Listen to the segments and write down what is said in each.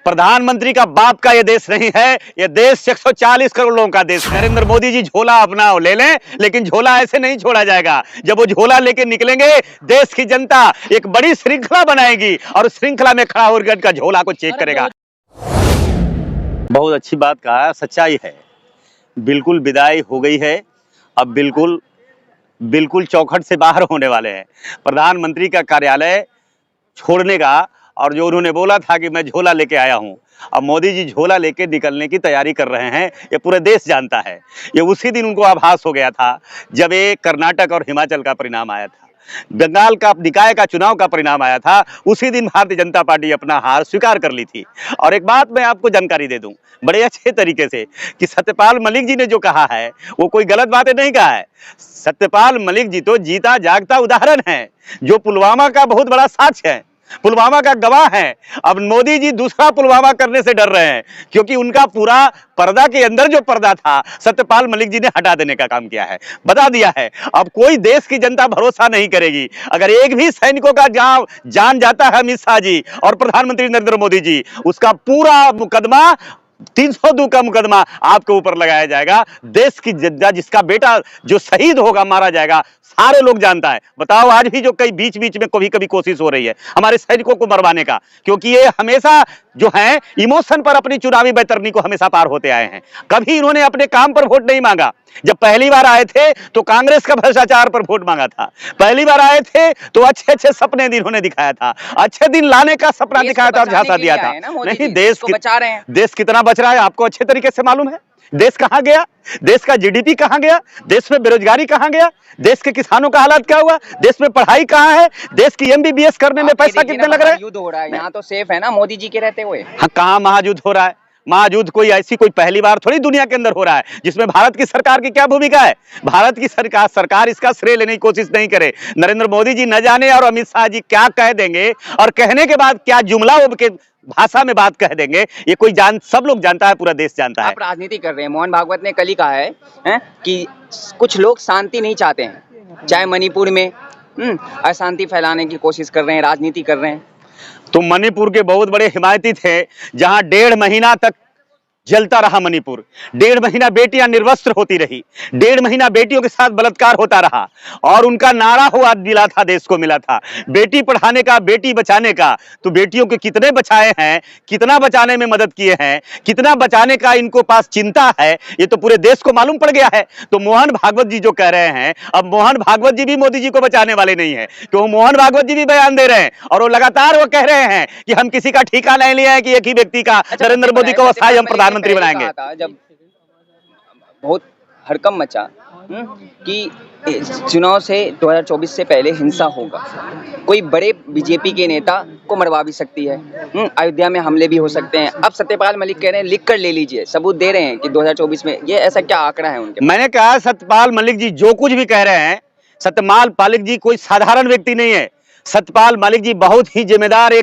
प्रधानमंत्री का बाप का ये देश नहीं है, ये देश 140 करोड़ लोगों का देश है। नरेंद्र मोदी जी झोला अपना ले लें, लेकिन झोला ऐसे नहीं छोड़ा जाएगा। जब वो झोला लेके निकलेंगे, देश की जनता एक बड़ी श्रृंखला बनाएगी और उस श्रृंखला में खड़ा होकर का झोला को चेक करेगा। बहुत अच्छी बात कहा, सच्चाई है। बिल्कुल विदाई हो गई है, अब बिल्कुल चौखट से बाहर होने वाले हैं। प्रधानमंत्री का कार्यालय छोड़ने का, और जो उन्होंने बोला था कि मैं झोला लेके आया हूं, अब मोदी जी झोला लेके निकलने की तैयारी कर रहे हैं। ये पूरे देश जानता है। ये उसी दिन उनको आभास हो गया था जब ये कर्नाटक और हिमाचल का परिणाम आया था, बंगाल का निकाय का चुनाव का परिणाम आया था। उसी दिन भारतीय जनता पार्टी अपना हार स्वीकार कर ली थी। और एक बात मैं आपको जानकारी दे दूं बड़े अच्छे तरीके से कि सत्यपाल मलिक जी ने जो कहा है वो कोई गलत बातें नहीं कहा है। सत्यपाल मलिक जी तो जीता जागता उदाहरण है, जो पुलवामा का बहुत बड़ा साक्ष्य है, पुलवामा का गवाह है। अब मोदी जी दूसरा पुलवामा करने से डर रहे हैं, क्योंकि उनका पूरा पर्दा के अंदर जो पर्दा था सत्यपाल मलिक जी ने हटा देने का काम किया है, बता दिया है। अब कोई देश की जनता भरोसा नहीं करेगी। अगर एक भी सैनिकों का जान जाता है अमित शाह जी और प्रधानमंत्री नरेंद्र मोदी जी, उसका पूरा मुकदमा 302 का मुकदमा आपके ऊपर लगाया जाएगा। देश की जनता, जिसका बेटा जो शहीद होगा, मारा जाएगा, सारे लोग जानता है। बताओ, आज भी जो कई बीच बीच में कभी कोशिश हो रही है हमारे सैनिकों को मरवाने का, क्योंकि ये हमेशा जो है इमोशन पर अपनी चुनावी बैतरनी को हमेशा पार होते आए हैं। कभी इन्होंने अपने काम पर वोट नहीं मांगा। जब पहली बार आए थे तो कांग्रेस का भ्रष्टाचार पर वोट मांगा था। पहली बार आए थे तो अच्छे सपने इन्होंने दिखाया था, अच्छे दिन लाने का सपना दिखाया था और झांसा दिया था। नहीं, देश कितना बच रहा है आपको अच्छे तरीके से मालूम है। देश कहां गया, देश का जीडीपी कहां गया, देश में बेरोजगारी कहां गया, देश के किसानों का हालात क्या हुआ, देश में पढ़ाई कहां है, देश की एमबीबीएस करने में पैसा कितने लग रहा है। युद्ध हो रहा है यहाँ तो सेफ है ना मोदी जी के रहते हुए। हाँ, कहां महायुद्ध हो रहा है। महायुद्ध कोई ऐसी कोई पहली बार थोड़ी दुनिया के अंदर हो रहा है, जिसमें भारत की सरकार की क्या भूमिका है। भारत की सरकार इसका श्रेय लेने की कोशिश नहीं करे। नरेंद्र मोदी जी न जाने और अमित शाह जी क्या कह देंगे और कहने के बाद क्या जुमला के भाषा में बात कह देंगे, ये कोई सब लोग जानता है, पूरा देश जानता है। आप राजनीति कर रहे हैं। मोहन भागवत ने कल ही कहा है कि कुछ लोग शांति नहीं चाहते हैं, चाहे मणिपुर में अशांति फैलाने की कोशिश कर रहे हैं, राजनीति कर रहे हैं। तो मणिपुर के बहुत बड़े हिमायती थे, जहां 1.5 महीना तक जलता रहा मणिपुर। 1.5 महीना बेटियां निर्वस्त्र होती रही, 1.5 महीना बेटियों के साथ बलात्कार होता रहा, और उनका नारा हुआ मिला था, देश को मिला था, बेटी पढ़ाने का, बेटी बचाने का। तो बेटियों के कितने बचाए हैं, कितना बचाने में मदद किए हैं, कितना बचाने का इनको पास चिंता है, ये तो पूरे देश को मालूम पड़ गया है। तो मोहन भागवत जी जो कह रहे हैं, अब मोहन भागवत जी भी मोदी जी को बचाने वाले नहीं है, क्यों मोहन भागवत जी भी बयान दे रहे हैं और वो लगातार वो कह रहे हैं कि हम किसी का ठेका नहीं लिया है कि एक ही व्यक्ति का, नरेंद्र मोदी को अस्थायी हम प्रधानमंत्री बनाएंगे। जब बहुत हड़कंप मचा कि चुनाव से 2024 से पहले हिंसा होगा, कोई बड़े बीजेपी के नेता को मरवा भी सकती है, अयोध्या में हमले भी हो सकते हैं। अब सत्यपाल मलिक कह रहे हैं लिख कर ले लीजिए, सबूत दे रहे हैं कि 2024 में ये ऐसा क्या आंकड़ा है उनके। मैंने कहा सत्यपाल मलिक जी जो कुछ भी कह रहे हैं, सत्यपाल मलिक जी कोई साधारण व्यक्ति नहीं है। सत्यपाल मलिक जी बहुत ही जिम्मेदार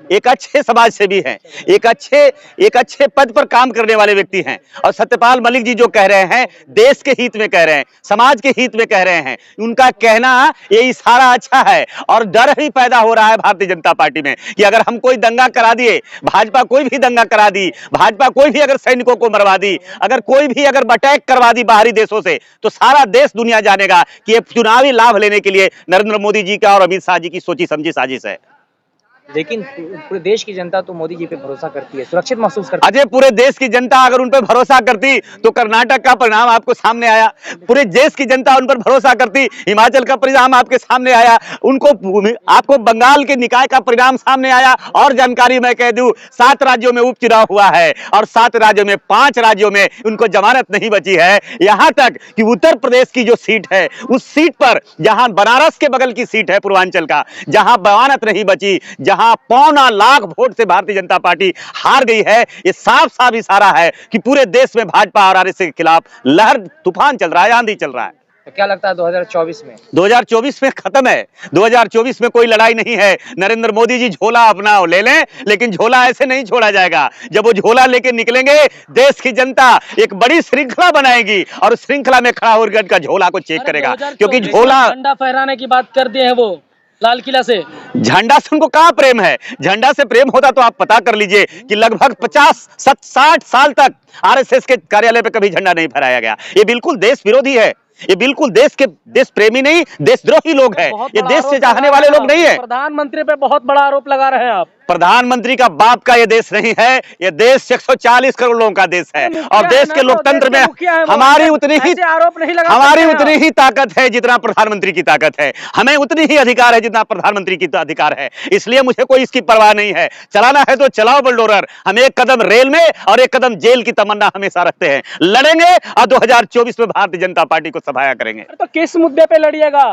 एक अच्छे समाज सेवी हैं, एक अच्छे पद पर काम करने वाले व्यक्ति हैं। और सत्यपाल मलिक जी जो कह रहे हैं, देश के हित में कह रहे हैं, समाज के हित में कह रहे हैं। उनका कहना ये इशारा अच्छा है, और डर भी पैदा हो रहा है भारतीय जनता पार्टी में कि अगर हम कोई दंगा करा दिए, भाजपा कोई भी दंगा करा दी, भाजपा कोई भी अगर सैनिकों को मरवा दी, अगर कोई भी अगर अटैक करवा दी बाहरी देशों से, तो सारा देश दुनिया जानेगा कि ये चुनावी लाभ लेने के लिए नरेंद्र मोदी जी का और अमित शाह जी की सोची समझी साजिश है। लेकिन पूरे देश की जनता तो मोदी जी पे भरोसा करती है, सुरक्षित महसूस करती है। अजय, पूरे देश की जनता अगर उन पर भरोसा करती तो कर्नाटक का परिणाम आपको सामने आया। पूरे देश की जनता उन पर भरोसा करती, हिमाचल का परिणाम आपके सामने आया, आपको बंगाल के निकाय का परिणाम सामने आया। और जानकारी मैं कह दूं, 7 राज्यों में उपचुनाव हुआ है और 7 राज्यों में 5 राज्यों में उनको जमानत नहीं बची है। यहां तक कि उत्तर प्रदेश की जो सीट है, उस सीट पर, जहां बनारस के बगल की सीट है पूर्वांचल का, जहां जमानत नहीं बची, जहां 1.25 लाख वोट से भारतीय जनता पार्टी हार गई है, ये साफ साफ इशारा है कि पूरे देश में भाजपा और आरएसएस के खिलाफ लहर तूफान चल रहा है, आंधी चल रहा है। तो क्या लगता है 2024 में? 2024 में खत्म है। 2024 में कोई लड़ाई नहीं है। नरेंद्र मोदी जी झोला अपना ले लें, लेकिन झोला ऐसे नहीं छोड़ा जाएगा। जब वो झोला लेके निकलेंगे, देश की जनता एक बड़ी श्रृंखला बनाएगी और उस श्रृंखला में खड़ा होकर का झोला को चेक करेगा, क्योंकि झोला झंडा फहराने की बात कर दिए हैं वो। लाल किला से। झंडा से उनको कहां प्रेम है? झंडा से प्रेम होता तो आप पता कर लीजिए कि लगभग 50-60 साल तक आरएसएस के कार्यालय पे कभी झंडा नहीं फहराया गया। ये बिल्कुल देश विरोधी है, ये बिल्कुल देश प्रेमी नहीं, देशद्रोही लोग हैं। ये देश से चाहने वाले लोग नहीं है। प्रधानमंत्री पे बहुत बड़ा आरोप लगा रहे हैं आप। प्रधानमंत्री का बाप का ये देश नहीं है, ये देश 140 करोड़ लोगों का देश है और देश के लोकतंत्र में हमारी उतनी ही ताकत है जितना प्रधानमंत्री की ताकत है। हमें उतनी ही अधिकार है जितना प्रधानमंत्री की अधिकार है। इसलिए मुझे कोई इसकी परवाह नहीं है। चलाना है तो चलाओ बुलडोजर। हम एक कदम रेल में और एक कदम जेल की तमन्ना हमेशा रखते हैं। लड़ेंगे और 2024 में भारतीय जनता पार्टी को सफाया करेंगे। तो किस मुद्दे पे लड़िएगा?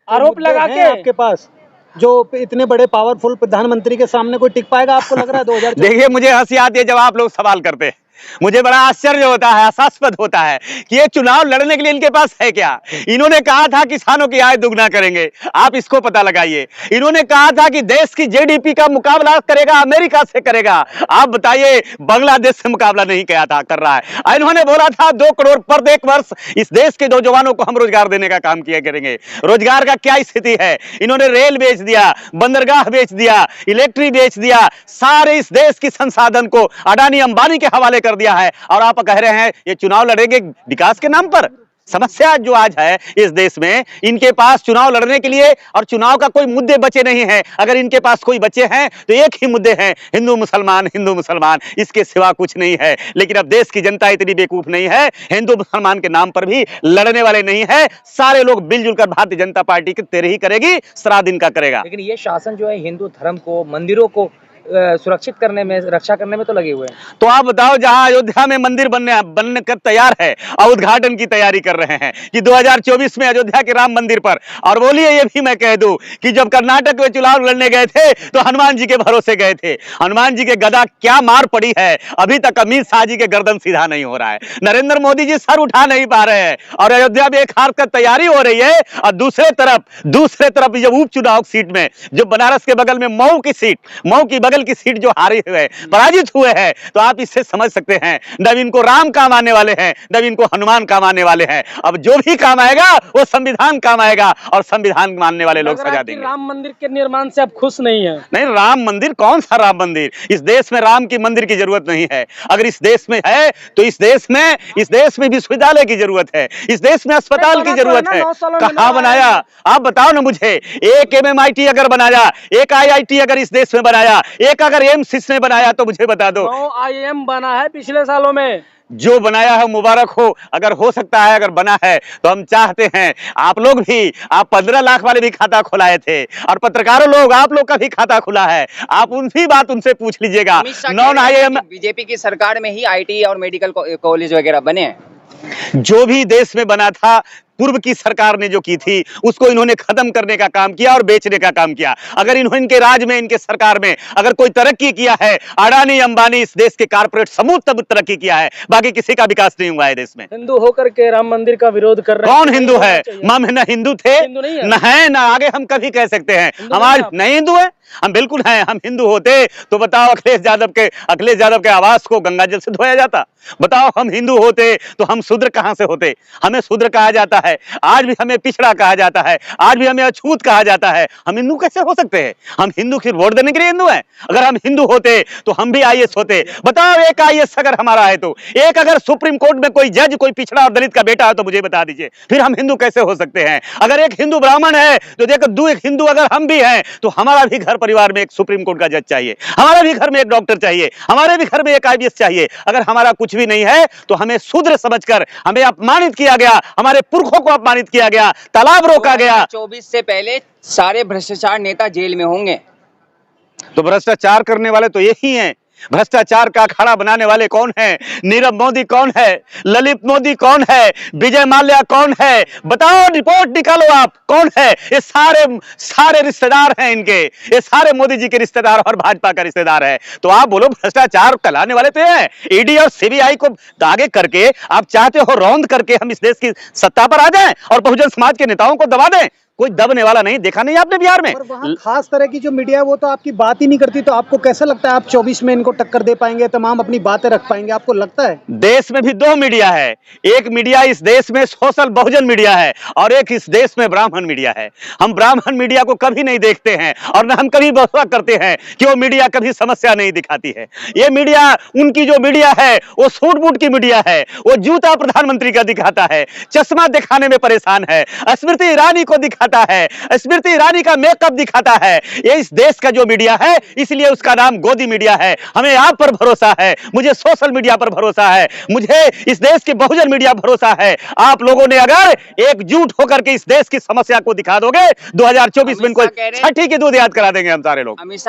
आरोप लगा के आपके पास जो इतने बड़े पावरफुल प्रधानमंत्री के सामने कोई टिक पाएगा आपको लग रहा है 2024? देखिए, मुझे हंसी आती है जब आप लोग सवाल करते हैं। मुझे बड़ा आश्चर्य होता है, हास्यास्पद होता है कि ये चुनाव लड़ने के लिए इनके पास है क्या? इन्होंने कहा था किसानों की आय दुगना करेंगे, आप इसको पता लगाइए। इन्होंने कहा था कि देश की जीडीपी का मुकाबला करेगा अमेरिका से करेगा, आप बताइए बांग्लादेश से मुकाबला नहीं किया था, कर रहा है। इन्होंने बोला था 2 करोड़ प्रत्येक वर्ष इस देश के नौजवानों को हम रोजगार देने का काम किया करेंगे। रोजगार का क्या स्थिति है? इन्होंने रेल बेच दिया, बंदरगाह बेच दिया, इलेक्ट्रिक बेच दिया, सारे इस देश की संसाधन को अडानी अंबानी के हवाले कर दिया है और आप कह रहे हैं ये चुनाव लड़ेंगे विकास के नाम पर। समस्या जो आज है इस देश में, इनके पास चुनाव लड़ने के लिए और चुनाव का कोई मुद्दे बचे नहीं है। अगर इनके पास कोई बचे हैं तो एक ही मुद्दे हैं, हिंदू मुसलमान, इसके सिवा कुछ नहीं है। लेकिन अब देश की जनता इतनी बेवकूफ नहीं है, हिंदू मुसलमान के नाम पर भी लड़ने वाले नहीं है। सारे लोग मिलजुल कर भारतीय जनता पार्टी के तेरे ही करेगी, श्राद्ध इनका करेगा। लेकिन ये शासन जो है हिंदू धर्म को, मंदिरों को सुरक्षित करने में, रक्षा करने में तो लगे हुए हैं। तो आप बताओ, जहां अयोध्या में मंदिर बनने कर तैयार है और उद्घाटन की तैयारी कर रहे हैं कि 2024 में अयोध्या के राम मंदिर पर, और बोलिए ये भी मैं कह दूं कि जब कर्नाटक में चुनाव लड़ने गए थे तो हनुमान जी के भरोसे गए थे। हनुमान जी के गदा क्या मार पड़ी है, अभी तक अमित शाह जी के गर्दन सीधा नहीं हो रहा है, नरेंद्र मोदी जी सर उठा नहीं पा रहे हैं और अयोध्या में एक हार कर तैयारी हो रही है। और दूसरे तरफ जब उपचुनाव सीट में, जो बनारस के बगल में मऊ की बगल की सीट जो हारे हुए, पराजित हुए हैं, तो आप इससे समझ सकते हैं न इनको राम काम आने वाले हैं, न इनको हनुमान काम आने वाले हैं। अब जो भी काम आएगा वो संविधान काम आएगा और संविधान मानने वाले लोग सजा देंगे। राम मंदिर के निर्माण से आप खुश नहीं है? नहीं, राम मंदिर कौन सा राम मंदिर? इस देश में राम की मंदिर की जरूरत नहीं है। अगर इस देश में है तो इस देश में विश्वविद्यालय की जरूरत है, इस देश में अस्पताल की जरूरत है। कहां बनाया आप बताओ ना मुझे। एक MMIT अगर बनाया, एक IIT अगर इस देश में बनाया, एक अगर एम्स इसने बनाया तो मुझे बता दो। IIM बना है पिछले सालों में। जो बनाया है मुबारक हो, अगर हो सकता है, अगर बना है तो हम चाहते हैं आप लोग भी, आप 15 लाख वाले भी खाता खुलाए थे और पत्रकारों लोग, आप लोग का भी खाता खुला है, आप उनसे बात उनसे पूछ लीजिएगा। नॉन IIM बीजेपी की सरकार में ही IT और मेडिकल कॉलेज वगैरह बने हैं। जो भी देश में बना था पूर्व की सरकार ने जो की थी उसको इन्होंने खत्म करने का काम किया और बेचने का काम किया। अगर इनके राज में, इनके सरकार में अगर कोई तरक्की किया है, अडानी अंबानी इस देश के कारपोरेट समूह तब तरक्की किया है, बाकी किसी का विकास नहीं हुआ है देश में। हिंदू होकर के राम मंदिर का विरोध कर रहे हैं। कौन हिंदू है? हम न हिंदू थे, न है, न आगे हम कभी कह सकते हैं हमारे नहीं हिंदू है। हम बिल्कुल हैं। हम हिंदू होते तो बताओ अखिलेश यादव के आवास को गंगा जल से धोया जाता? बताओ हम हिंदू होते तो हम शूद्र कहां से होते? हमें शूद्र कहा जाता है, आज भी हमें पिछड़ा कहा जाता है, आज भी हमें अछूत कहा जाता है। हम हिंदू कैसे हो सकते हैं? हम हिंदू की वोट देने के लिए हिंदू हैं? अगर हम हिंदू होते तो हम भी IAS होते। बताओ एक IAS अगर हमारा है तो, एक अगर सुप्रीम कोर्ट में कोई जज कोई पिछड़ा और दलित का बेटा है तो मुझे बता दीजिए, फिर हम हिंदू कैसे हो सकते हैं? अगर एक हिंदू ब्राह्मण है तो देखो, एक हिंदू अगर हम भी हैं तो हमारा भी घर परिवार में एक सुप्रीम कोर्ट का जज चाहिए, हमारे भी घर में एक डॉक्टर चाहिए, हमारे भी घर में एक IAS चाहिए। अगर हमारा कुछ भी नहीं है तो हमें शूद्र समझकर हमें अपमानित किया गया, हमारे पुरखों को अपमानित किया गया, तालाब रोका गया। 24 से पहले सारे भ्रष्टाचार नेता जेल में होंगे। तो भ्रष्टाचार करने वाले तो यही हैं। भ्रष्टाचार का अखाड़ा बनाने वाले कौन है? नीरव मोदी कौन है? ललित मोदी कौन है? विजय माल्या कौन है? बताओ, रिपोर्ट निकालो आप, कौन है? ये सारे रिश्तेदार हैं इनके, ये सारे मोदी जी के रिश्तेदार और भाजपा का रिश्तेदार है। तो आप बोलो भ्रष्टाचार कराने वाले तो हैं। ED और CBI को आगे करके आप चाहते हो रौंद करके हम इस देश की सत्ता पर आ जाएं और बहुजन समाज के नेताओं को दबा दें? कोई दबने वाला नहीं, देखा नहीं आपने बिहार में? और वहाँ खास तरह की जो मीडिया है वो तो आपकी बात ही नहीं करती, तो आपको कैसा लगता है आप 24 में इनको टक्कर दे पाएंगे, तमाम अपनी बातें रख पाएंगे, आपको लगता है? देश में भी दो मीडिया है, एक मीडिया इस देश में सोशल बहुजन मीडिया है और एक इस देश में ब्राह्मण मीडिया है। हम ब्राह्मण मीडिया को कभी नहीं देखते हैं और न हम कभी भरोसा करते हैं कि वो मीडिया कभी समस्या नहीं दिखाती है। ये मीडिया, उनकी जो मीडिया है वो सूट बूट की मीडिया है, वो जूता प्रधानमंत्री का दिखाता है, चश्मा दिखाने में परेशान है, स्मृति ईरानी को दिखाता है, स्मृति ईरानी का मेकअप दिखाता है। ये इस देश का जो मीडिया है, इसलिए उसका नाम गोदी मीडिया है। हमें आप पर भरोसा है, मुझे सोशल मीडिया पर भरोसा है, मुझे इस देश के बहुजन मीडिया भरोसा है। आप लोगों ने अगर एकजुट होकर के इस देश की समस्या को दिखा दोगे, 2024 में इनको छठी की दूध याद करा देंगे हम सारे लोग। अमित शाह